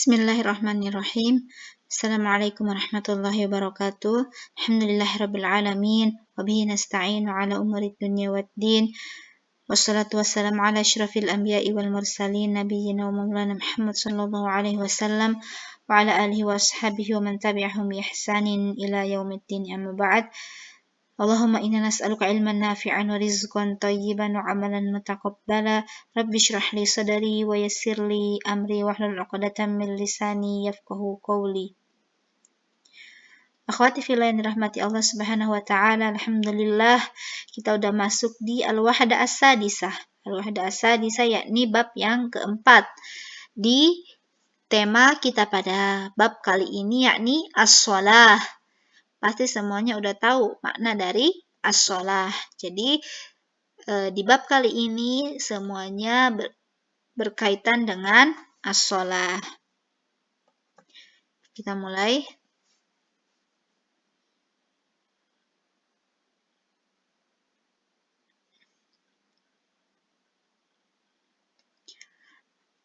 Bismillahirrahmanirrahim. Assalamualaikum warahmatullahi wabarakatuh. Alhamdulillahirabbil alamin wa bihi nasta'inu ala umuri dunya waddin. Wassalatu wassalamu ala asyrafil anbiya'i wal mursalin nabiyyina wa maulana Muhammad sallallahu alaihi wasallam wa ala alihi wa ashabihi wa man tabi'ahum bi ihsanin ila yaumiddin, amma ba'd. Allahumma inna nas'aluka ilman nafi'an wa rizqan thayyiban wa amalan mutaqabbala. Rabbi shrah li sadri wa yassir li amri wahlul 'uqdatam min lisani yafqahu qawli. Akhwati fillah yang dirahmati Allah Subhanahu wa taala, alhamdulillah kita udah masuk di al-wahda as-sadisah. Al-wahda as-sadisah yakni bab yang keempat di tema kita pada bab kali ini, yakni as-shalah. Pasti semuanya udah tahu makna dari as-shalah. Jadi di bab kali ini semuanya berkaitan dengan as-shalah. Kita mulai.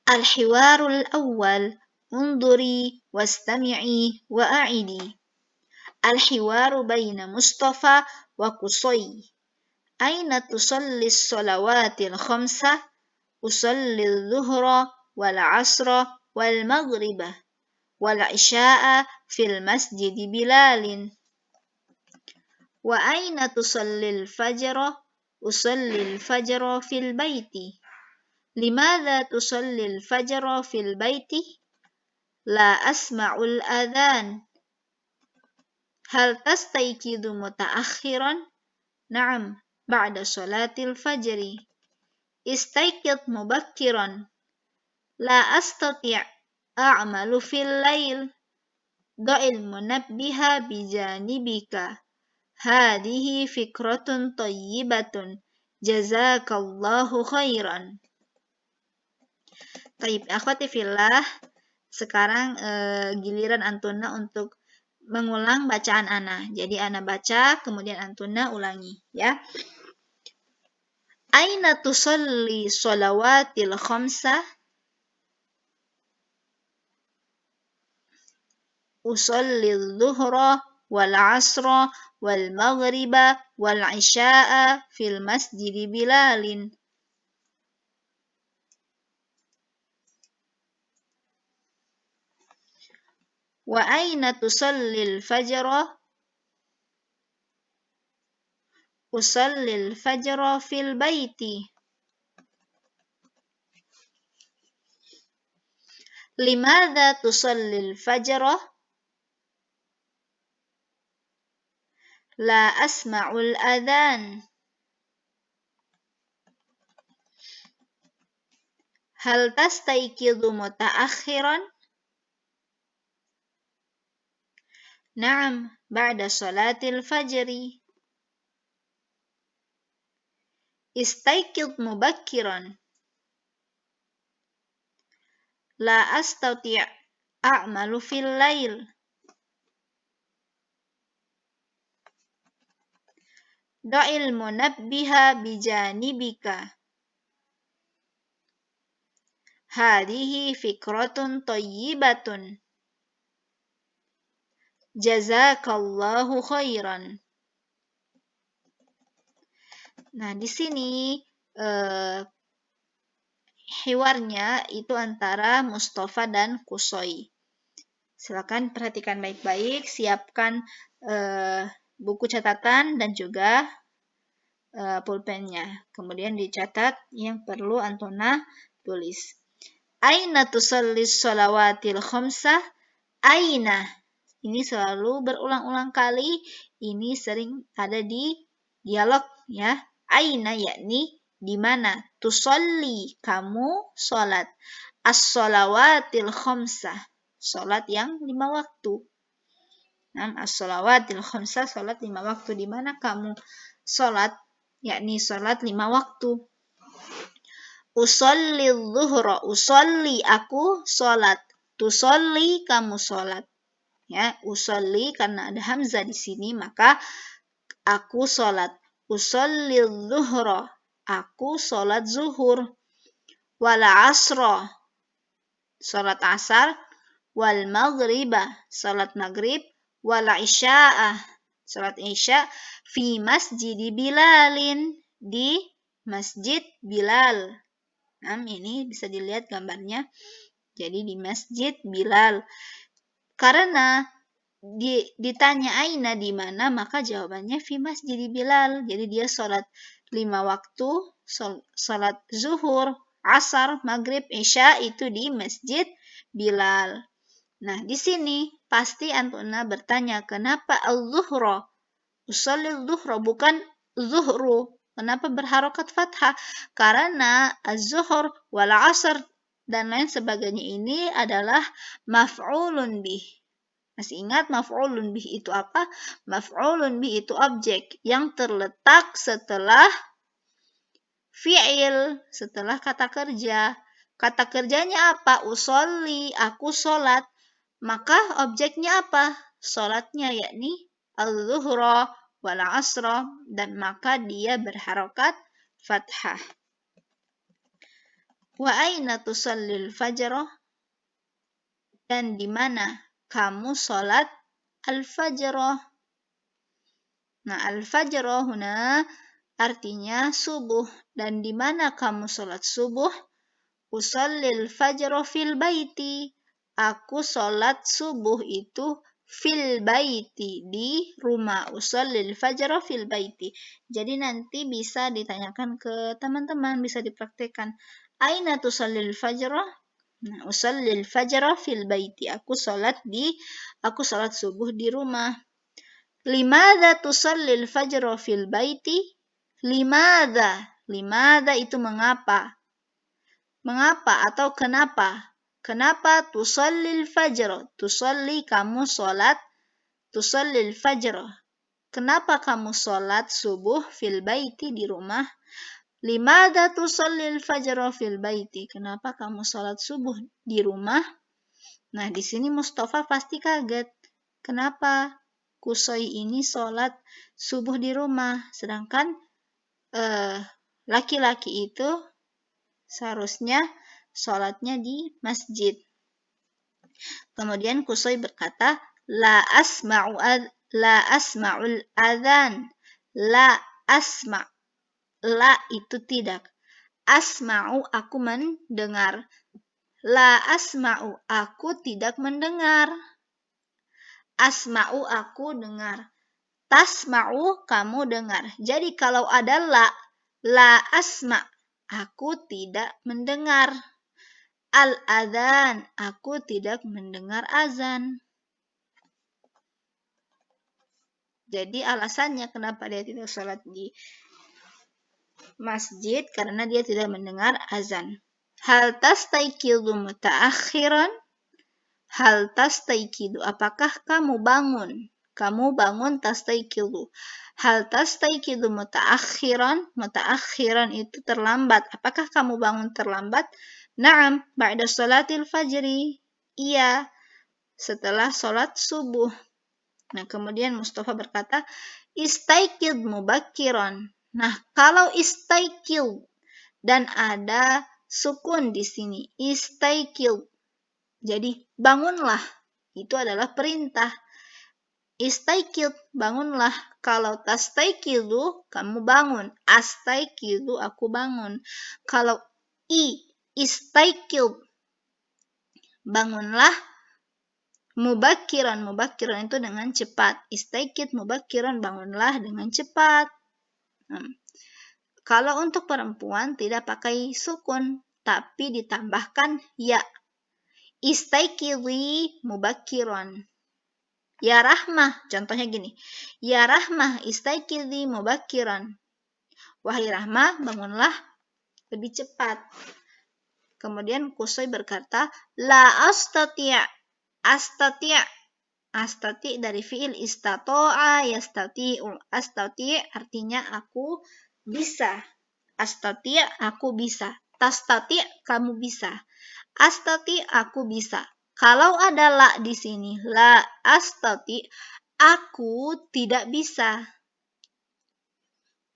Al-hiwarul awwal, unduri wastami'i wa a'idi. Al-hiwaru baina Mustafa wa Qusay. Aina tusalli as-salawatil khamsah? Usalli adh-dhuhra wal 'asra wal maghriba wal 'isya'a fil masjid Bilalin. Wa aina tusalli al-fajra? Usalli al-fajra fil baiti. Limadha tusalli al-fajra fil baiti? La asma'u al-adhan. Hal tastayqidu mutaakhiran? Na'am, ba'da salatil fajri. Istayqid mubakkiran. La astati' a'malu fil lail. Da'il munabbiha bijanibika. Hadihi fikratun tayyibatun. Jazakallahu khairan. Taib, akhwati fillah, sekarang giliran antuna untuk mengulang bacaan ana. Jadi ana baca, kemudian antuna ulangi, ya. Aina tusalli shalawatil khamsah? Usalli adh-dhuhra wal 'asra wal maghriba wal 'isya'a fil masjid Bilalin. Wa aina tusalli al-fajra? Usalli al-fajra fil baiti. Limadha tusalli al-fajra? La asma'u al-adhan. Hal tastayqidu mutaakhiran? Na'am, ba'da salatil fajri. Istayqid mubakkiran. La astati' a'malu fil lail. Da'il munabbiha bijanibika. Hadihi fikratun tayyibatun. Jazakallahu khairan. Nah, di sini hiwarnya itu antara Mustafa dan Qusay. Silakan perhatikan baik-baik, siapkan buku catatan dan juga pulpennya. Kemudian dicatat yang perlu antuna tulis. Aina tusalli shalawatil khamsah? Aina. Ini selalu berulang-ulang kali. Ini sering ada di dialog, ya. Aina yakni di mana. Tusalli, kamu salat. As-shalawatil khamsah, salat yang 5 waktu. Nah, as-shalawatil khamsah, salat 5 waktu. Di mana kamu salat, yakni salat 5 waktu. Usalli adh-dhuhra, usalli, aku salat. Tusalli, kamu salat. Ya, usalli karena ada hamzah di sini, maka aku salat. Usalli adh-dhuhra, aku salat zuhur. Wal 'asra, salat asar. wal maghriba, salat maghrib, wal isya'a, salat isya, fi masjidi Bilalin, di masjid Bilal. Nah, ini bisa dilihat gambarnya. Jadi di masjid Bilal. Karena ditanya aina di mana, maka jawabannya fi masjid Bilal. Jadi dia sholat 5 waktu, sholat zuhur, asar, maghrib, isya itu di masjid Bilal. Nah, di sini pasti Antuna bertanya, kenapa al-zuhra? Usolli al-zuhra bukan zuhru. Kenapa berharokat fathah? Karena az-zuhur wal asr dan lain sebagainya ini adalah maf'ulun bih. Masih ingat maf'ulun bih itu apa? Maf'ulun bih itu objek yang terletak setelah fi'il, setelah kata kerja. Kata kerjanya apa? Usolli, aku sholat. Maka objeknya apa? Sholatnya, yakni al-zuhra wal asra, dan maka dia berharokat fathah. Wa aina tusallil fajrah? Dan di mana kamu sholat al-fajrah? Nah, al-fajrah huna artinya subuh. Dan di mana kamu sholat subuh? Usallil fajrah fil baiti. Aku sholat subuh itu fil baiti, di rumah. Usallil fajrah fil baiti. Jadi nanti bisa ditanyakan ke teman-teman, bisa dipraktekkan. Aina tusallil fajrah? Nah, usallil fajrah fil baiti. Aku sholat subuh di rumah. Limadha tusallil fajrah fil baiti? Limadha itu mengapa? Mengapa atau kenapa? Kenapa tusallil fajr? Tusalli kamu sholat, tusallil fajr. Kenapa kamu sholat subuh fil baiti di rumah? Limadha tusallil fajr fil baiti? Kenapa kamu sholat subuh di rumah? Nah, di sini Mustafa pasti kaget. Kenapa Kusoi ini sholat subuh di rumah, sedangkan laki-laki itu seharusnya sholatnya di masjid. Kemudian Kusoi berkata, la asma'ul adzan. La asma'. La itu tidak. Asma'u aku mendengar. La asma'u aku tidak mendengar. Asma'u aku dengar. Tasma'u kamu dengar. Jadi kalau ada la asma', aku tidak mendengar. Al-adzan, aku tidak mendengar azan. Jadi alasannya kenapa dia tidak sholat di masjid, karena dia tidak mendengar azan. Hal tastaiqidu muta'akhiran? Hal tastaiqidu, apakah kamu bangun? Kamu bangun tastaiqidu. Hal tastaiqidu muta'akhiran? Muta'akhiran itu terlambat. Apakah kamu bangun terlambat? Naam, ba'da sholatil fajri. Iya, setelah sholat subuh. Nah, kemudian Mustafa berkata, istaikid mubakkiran. Nah, kalau istaikid dan ada sukun di sini, istaikid. Jadi, bangunlah. Itu adalah perintah. Istaikid, bangunlah. Kalau tastaikidu, kamu bangun. Astaikidu, aku bangun. Kalau istaikid, bangunlah. Mubakkiran itu dengan cepat. Istaikid mubakkiran, bangunlah dengan cepat. Kalau untuk perempuan tidak pakai sukun, tapi ditambahkan ya. Istaikidhi mubakkiran. Ya Rahmah, contohnya gini. Ya Rahmah, istaikidhi mubakkiran. Wahai Rahmah, bangunlah lebih cepat. Kemudian Kusoi berkata, la astati'. Astati' dari fi'il istato'a yastati'u. Astati' artinya aku bisa. Astati' aku bisa. Tastati' kamu bisa. Astati' aku bisa. Kalau ada la di sini, la astati', aku tidak bisa.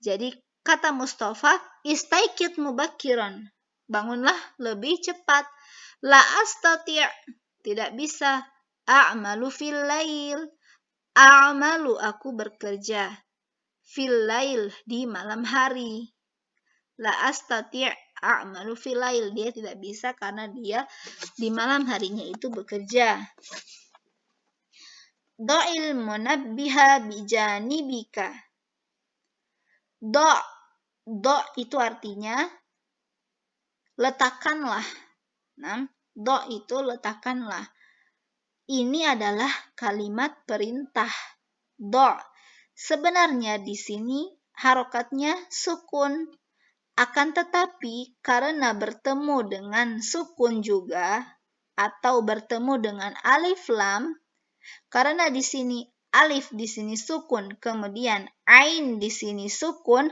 Jadi kata Mustafa, istaikid mubakkiran. Bangunlah lebih cepat. La astati'. tidak bisa. A'malu fil lail. A'malu aku bekerja. Fil lail di malam hari. La astati' a'malu fil lail. Dia tidak bisa karena dia di malam harinya itu bekerja. Do'il munabbiha bijanibika. Do itu artinya letakkanlah. Nah, do itu letakkanlah. Ini adalah kalimat perintah. Do. Sebenarnya di sini harokatnya sukun. Akan tetapi karena bertemu dengan sukun juga atau bertemu dengan alif lam, karena di sini alif di sini sukun, kemudian ain di sini sukun,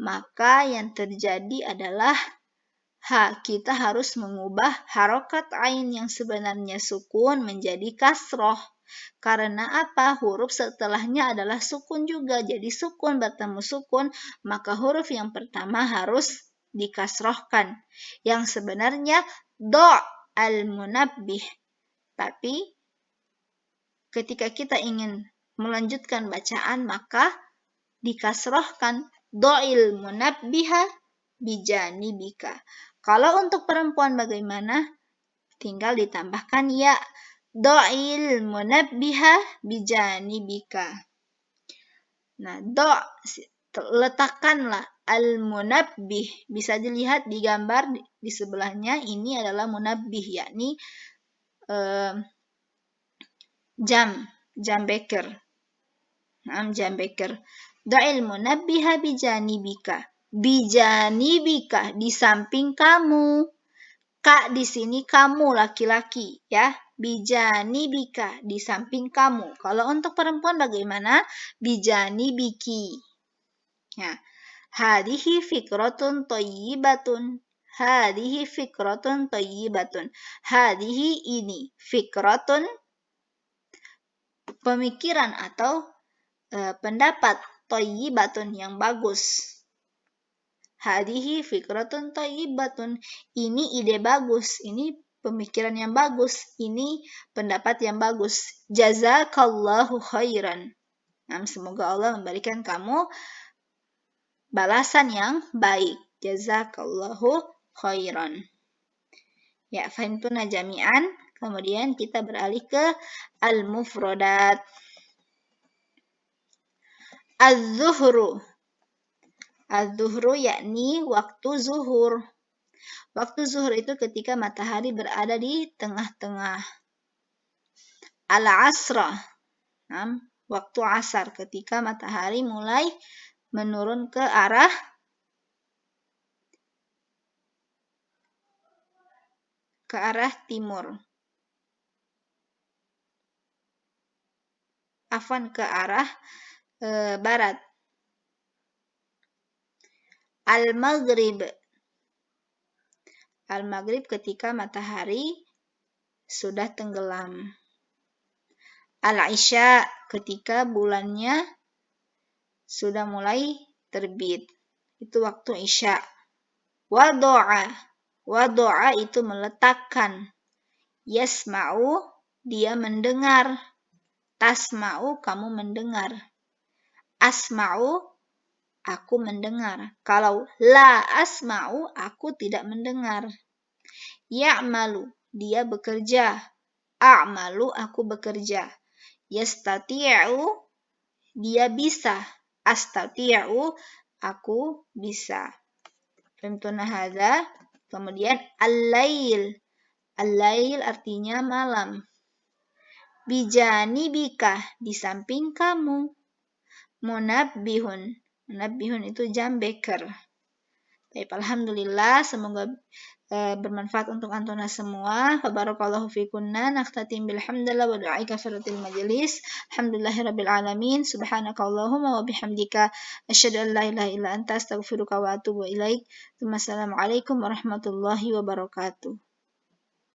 maka yang terjadi adalah kita harus mengubah harokat ain yang sebenarnya sukun menjadi kasroh. Karena apa? Huruf setelahnya adalah sukun juga. Jadi sukun bertemu sukun, maka huruf yang pertama harus dikasrohkan. Yang sebenarnya do al-munabbih. Tapi ketika kita ingin melanjutkan bacaan, maka dikasrohkan do'il munabbiha bijanibika. Kalau untuk perempuan bagaimana? Tinggal ditambahkan ya. Do'il munabbiha bijanibika. Nah, letakkanlah al-munabbih. Bisa dilihat di gambar di sebelahnya, ini adalah munabbih, yakni jam beker. Nah, jam beker. Do'il munabbiha bijanibika. Bijanibika, di samping kamu. Kak di sini kamu laki-laki ya. Bijanibika, di samping kamu. Kalau untuk perempuan bagaimana? Bijanibiki. Ya. Hadihi fikratun thayyibatun. Hadihi fikratun thayyibatun. Hadihi ini fikratun pemikiran atau pendapat thayyibatun yang bagus. Hadihi fikratun thayyibatun. Ini ide bagus, ini pemikiran yang bagus, ini pendapat yang bagus. Jazakallahu khairan. Nah, semoga Allah memberikan kamu balasan yang baik. Jazakallahu khairan. Ya, fahimtuna jami'an. Kemudian kita beralih ke al-mufradat. Az-zuhru. Az-zuhru yakni waktu zuhur. Waktu zuhur itu ketika matahari berada di tengah-tengah. Al-asra. Waktu asar ketika matahari mulai menurun ke arah timur. Afwan, ke arah barat. Al-maghrib. Al-maghrib ketika matahari sudah tenggelam. Al-isya ketika bulannya sudah mulai terbit. Itu waktu isya. Wado'a. Wado'a itu meletakkan. Yasma'u, dia mendengar. Tasma'u, kamu mendengar. Asma'u, aku mendengar. Kalau la asma'u, aku tidak mendengar. Ya'malu, dia bekerja. A'malu, aku bekerja. Yastati'u, dia bisa. Astati'u, aku bisa. Fahimtuna hadza. Kemudian al-lail. Al-lail artinya malam. Bijanibika, di samping kamu. Munabbihun. Munabbihun itu jam beker. Baik, alhamdulillah, semoga bermanfaat untuk antuna semua. Barakallahu fikunna. Nakhtatim bilhamdulillah wa du'ai kafaratil majlis. Alhamdulillahirabbil alamin. Subhanakallahumma wa bihamdika asyhadu an la ilaha illa anta astaghfiruka wa atubu ilaik. Wassalamualaikum warahmatullahi wabarakatuh.